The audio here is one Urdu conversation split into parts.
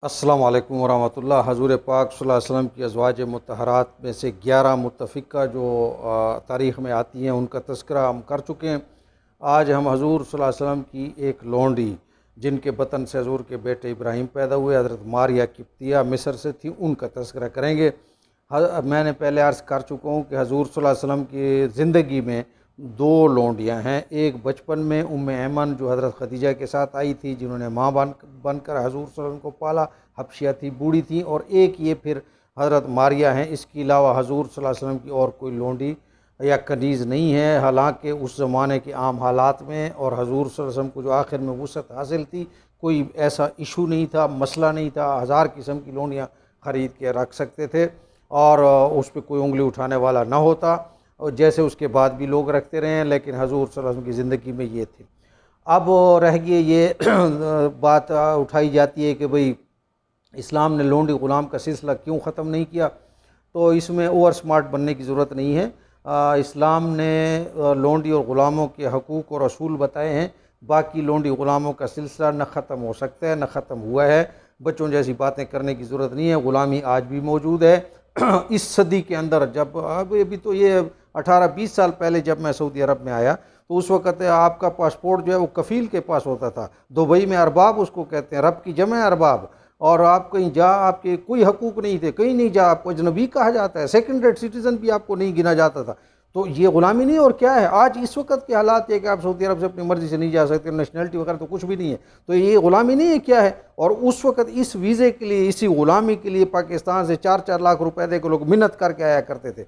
السلام علیکم ورحمۃ اللہ۔ حضور پاک صلی اللہ علیہ وسلم کی ازواج مطہرات میں سے 11 متفقہ جو تاریخ میں آتی ہیں ان کا تذکرہ ہم کر چکے ہیں۔ آج ہم حضور صلی اللہ علیہ وسلم کی ایک لونڈی جن کے بطن سے حضور کے بیٹے ابراہیم پیدا ہوئے، حضرت ماریہ قبطیہ مصر سے تھی، ان کا تذکرہ کریں گے۔ میں نے پہلے عرض کر چکا ہوں کہ حضور صلی اللہ علیہ وسلم کی زندگی میں 2 لونڈیاں ہیں۔ ایک بچپن میں ایمن جو حضرت خدیجہ کے ساتھ آئی تھی، جنہوں نے ماں بن کر حضور صلی اللہ علیہ وسلم کو پالا، حبشیہ تھی، بوڑھی تھی، اور ایک یہ پھر حضرت ماریہ ہیں۔ اس کے علاوہ حضور صلی اللہ علیہ وسلم کی اور کوئی لونڈی یا کنیز نہیں ہے، حالانکہ اس زمانے کے عام حالات میں اور حضور صلی اللہ علیہ وسلم کو جو آخر میں وسعت حاصل تھی، کوئی ایسا ایشو نہیں تھا، مسئلہ نہیں تھا، 1000 قسم کی لونڈیاں خرید کے رکھ سکتے تھے اور اس پہ کوئی انگلی اٹھانے والا نہ ہوتا، اور جیسے اس کے بعد بھی لوگ رکھتے رہے ہیں، لیکن حضور صلی اللہ علیہ وسلم کی زندگی میں یہ تھی۔ اب رہ گئی یہ بات اٹھائی جاتی ہے کہ بھئی اسلام نے لونڈی غلام کا سلسلہ کیوں ختم نہیں کیا؟ تو اس میں اوور سمارٹ بننے کی ضرورت نہیں ہے۔ اسلام نے لونڈی اور غلاموں کے حقوق اور اصول بتائے ہیں، باقی لونڈی غلاموں کا سلسلہ نہ ختم ہو سکتا ہے نہ ختم ہوا ہے۔ بچوں جیسی باتیں کرنے کی ضرورت نہیں ہے، غلامی آج بھی موجود ہے۔ اس صدی کے اندر جب ابھی تو یہ 18-20 سال پہلے جب میں سعودی عرب میں آیا تو اس وقت آپ کا پاسپورٹ جو ہے وہ کفیل کے پاس ہوتا تھا۔ دبئی میں ارباب اس کو کہتے ہیں، رب کی جمع ہے ارباب، اور آپ کہیں جا آپ کے کوئی حقوق نہیں تھے، کہیں نہیں جا آپ کو اجنبی کہا جاتا ہے، سیکنڈ ریٹ سٹیزن بھی آپ کو نہیں گنا جاتا تھا۔ تو یہ غلامی نہیں اور کیا ہے؟ آج اس وقت کے حالات یہ کہ آپ سعودی عرب سے اپنی مرضی سے نہیں جا سکتے، نیشنلٹی وغیرہ تو کچھ بھی نہیں ہے، تو یہ غلامی نہیں ہے کیا ہے؟ اور اس وقت اس ویزے کے لیے، اسی غلامی کے لیے پاکستان سے 4-4 لاکھ روپے دے کے لوگ منت کر کے آیا کرتے تھے۔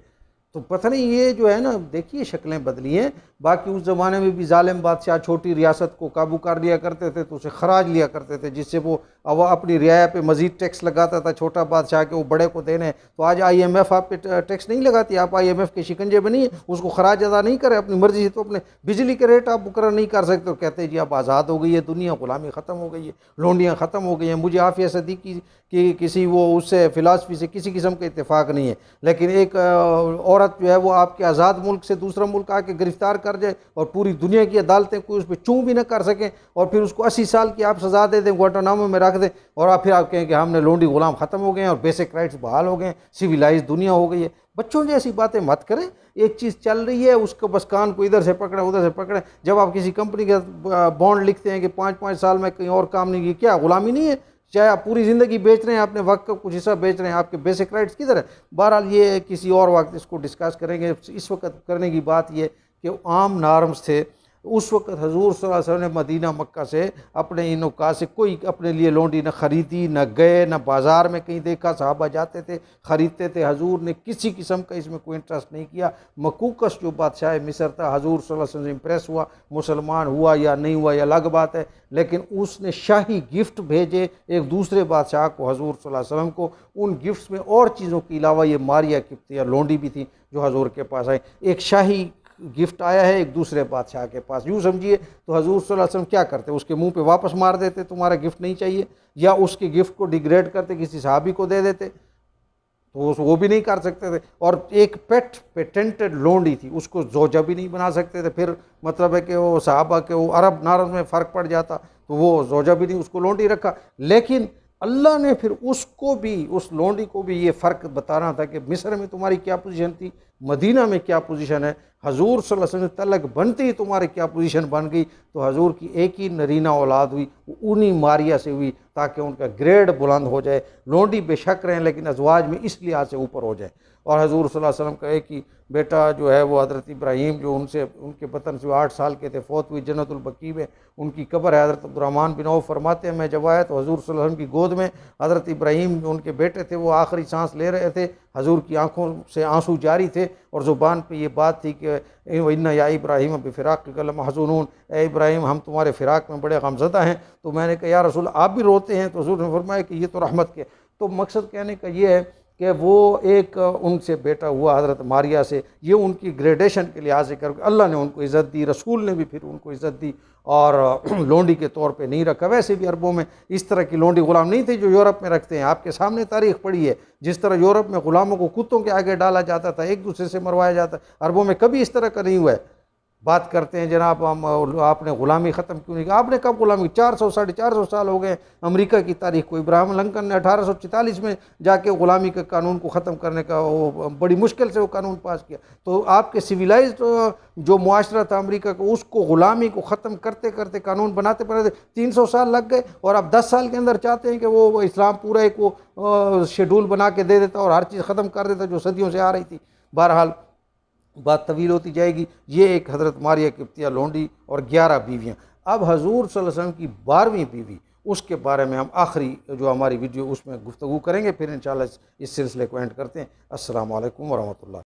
تو پتہ نہیں یہ جو ہے نا، دیکھیے شکلیں بدلی ہیں۔ باقی اس زمانے میں بھی ظالم بادشاہ چھوٹی ریاست کو قابو کر لیا کرتے تھے تو اسے خراج لیا کرتے تھے، جس سے وہ اپنی رعایا پہ مزید ٹیکس لگاتا تھا چھوٹا بادشاہ کے وہ بڑے کو دینے۔ تو آج آئی ایم ایف آپ پہ ٹیکس نہیں لگاتی، آپ آئی ایم ایف کے شکنجے میں نہیں ہیں، اس کو خراج ادا نہیں کرے اپنی مرضی سے، تو اپنے بجلی کے ریٹ آپ مقرر نہیں کر سکتے، تو کہتے ہیں جی اب آزاد ہو گئی ہے دنیا، غلامی ختم ہو گئی ہے، لونڈیاں ختم ہو گئی ہیں۔ مجھے عافیہ صدیقی کی کسی وہ اس سے فلاسفی سے کسی قسم کا اتفاق نہیں ہے، لیکن ایک عورت جو ہے وہ آپ کے آزاد ملک سے دوسرا ملک آ کے گرفتار کر جائے اور پوری دنیا کی عدالتیں کوئی اس پہ چوں بھی نہ کر سکیں، اور پھر اس کو 80 سال کی آپ سزا دے دیں، گوانٹانامو میں رکھ دیں، اور پھر آپ کہیں کہ ہم نے لونڈی غلام ختم ہو گئے ہیں اور بیسک رائٹس بحال ہو گئے ہیں، سویلائز دنیا ہو گئی ہے۔ بچوں جیسی باتیں مت کریں۔ ایک چیز چل رہی ہے، اس کو بس کان کو ادھر سے پکڑیں ادھر سے پکڑیں۔ جب آپ کسی کمپنی کا بانڈ لکھتے ہیں کہ 5-5 سال میں کہیں اور کام نہیں کیا، کیا غلامی نہیں ہے؟ چاہے آپ پوری زندگی بیچ رہے ہیں، اپنے وقت کا کچھ حصہ بیچ رہے ہیں، آپ کے بیسک رائٹس کدھر ہے؟ بہرحال یہ کسی اور وقت اس کو ڈسکس کریں گے۔ اس وقت کرنے کی بات یہ کہ عام نارمز تھے اس وقت۔ حضور صلی اللہ علیہ وسلم نے مدینہ مکہ سے اپنے ان اوقات سے کوئی اپنے لیے لونڈی نہ خریدی، نہ گئے، نہ بازار میں کہیں دیکھا، صحابہ جاتے تھے خریدتے تھے، حضور نے کسی قسم کا اس میں کوئی انٹرسٹ نہیں کیا۔ مقوقس جو بادشاہ مصر تھا، حضور صلی اللہ علیہ وسلم سے امپریس ہوا، مسلمان ہوا یا نہیں ہوا یہ الگ بات ہے، لیکن اس نے شاہی گفٹ بھیجے ایک دوسرے بادشاہ کو، حضور صلی اللہ علیہ وسلم کو۔ ان گفٹس میں اور چیزوں کے علاوہ یہ ماریہ قبطیہ لونڈی بھی تھی جو حضور کے پاس آئی۔ ایک شاہی گفٹ آیا ہے ایک دوسرے بادشاہ کے پاس، یوں سمجھیے تو حضور صلی اللہ علیہ وسلم کیا کرتے؟ اس کے منہ پہ واپس مار دیتے تمہارا گفٹ نہیں چاہیے، یا اس کے گفٹ کو ڈیگریڈ کرتے کسی صحابی کو دے دیتے، تو وہ بھی نہیں کر سکتے تھے۔ اور ایک پیٹنٹڈ لونڈی تھی، اس کو زوجہ بھی نہیں بنا سکتے تھے، پھر مطلب ہے کہ وہ صحابہ کے وہ عرب نارد میں فرق پڑ جاتا تو وہ زوجہ بھی نہیں، اس کو لونڈی رکھا۔ لیکن اللہ نے پھر اس کو بھی، اس لونڈی کو بھی یہ فرق بتانا تھا کہ مصر میں تمہاری کیا پوزیشن تھی، مدینہ میں کیا پوزیشن ہے، حضور صلی اللہ علیہ وسلم تلک بنتی ہی تمہاری کیا پوزیشن بن گئی۔ تو حضور کی ایک ہی نرینہ اولاد ہوئی، وہ انہی ماریہ سے ہوئی تاکہ ان کا گریڈ بلند ہو جائے۔ لونڈی بے شک رہیں لیکن ازواج میں اس لحاظ سے اوپر ہو جائے۔ اور حضور صلی اللہ علیہ وسلم کا ایک ہی بیٹا جو ہے وہ حضرت ابراہیم، جو ان کے بطن سے 8 سال کے تھے، فوت ہوئی جنت البقیع میں، ان کی قبر ہے۔ حضرت عبدالرحمن بن عوف فرماتے ہیں میں جب آیا تو حضور صلی اللہ علیہ وسلم کی گود میں حضرت ابراہیم ان کے بیٹے تھے، وہ آخری سانس لے رہے تھے، حضور کی آنکھوں سے آنسو جاری تھے اور زبان پہ یہ بات تھی کہ وَإِنَّ يَا إِبْرَاهِيمَ بِفِرَاقِكَ لَمَحْزُونُونَ، اے ابراہیم ہم تمہارے فراق میں بڑے غمزدہ ہیں۔ تو میں نے کہا یا رسول آپ بھی روتے ہیں؟ تو حضور نے فرمایا کہ یہ تو رحمت کے۔ تو مقصد کہنے کا یہ ہے کہ وہ ایک ان سے بیٹا ہوا حضرت ماریہ سے، یہ ان کی گریڈیشن کے لحاظ سے کر کے اللہ نے ان کو عزت دی، رسول نے بھی پھر ان کو عزت دی، اور لونڈی کے طور پہ نہیں رکھا۔ ویسے بھی عربوں میں اس طرح کی لونڈی غلام نہیں تھے جو یورپ میں رکھتے ہیں، آپ کے سامنے تاریخ پڑھی ہے، جس طرح یورپ میں غلاموں کو کتوں کے آگے ڈالا جاتا تھا، ایک دوسرے سے مروایا جاتا، عربوں میں کبھی اس طرح کا نہیں ہوا ہے۔ بات کرتے ہیں جناب آپ نے غلامی ختم کیوں نہیں کی؟ آپ نے کب غلامی؟ 400 450 سال ہو گئے امریکہ کی تاریخ کو۔ ابراہیم لنکن نے 1844 میں جا کے غلامی کے قانون کو ختم کرنے کا وہ بڑی مشکل سے وہ قانون پاس کیا۔ تو آپ کے سویلائزڈ جو معاشرہ تھا امریکہ کا، اس کو غلامی کو ختم کرتے کرتے قانون بناتے بناتے 300 سال لگ گئے، اور اب 10 سال کے اندر چاہتے ہیں کہ وہ اسلام پورا ایک وہ شیڈول بنا کے دے دیتا اور ہر چیز ختم کر دیتا جو صدیوں سے آ رہی تھی۔ بہرحال بات طویل ہوتی جائے گی۔ یہ ایک حضرت ماریہ قبطیہ لونڈی اور 11 بیویاں۔ اب حضور صلی اللہ علیہ وسلم کی 12ویں بیوی، اس کے بارے میں ہم آخری جو ہماری ویڈیو اس میں گفتگو کریں گے، پھر انشاءاللہ اس سلسلے کو اینڈ کرتے ہیں۔ السلام علیکم ورحمۃ اللہ۔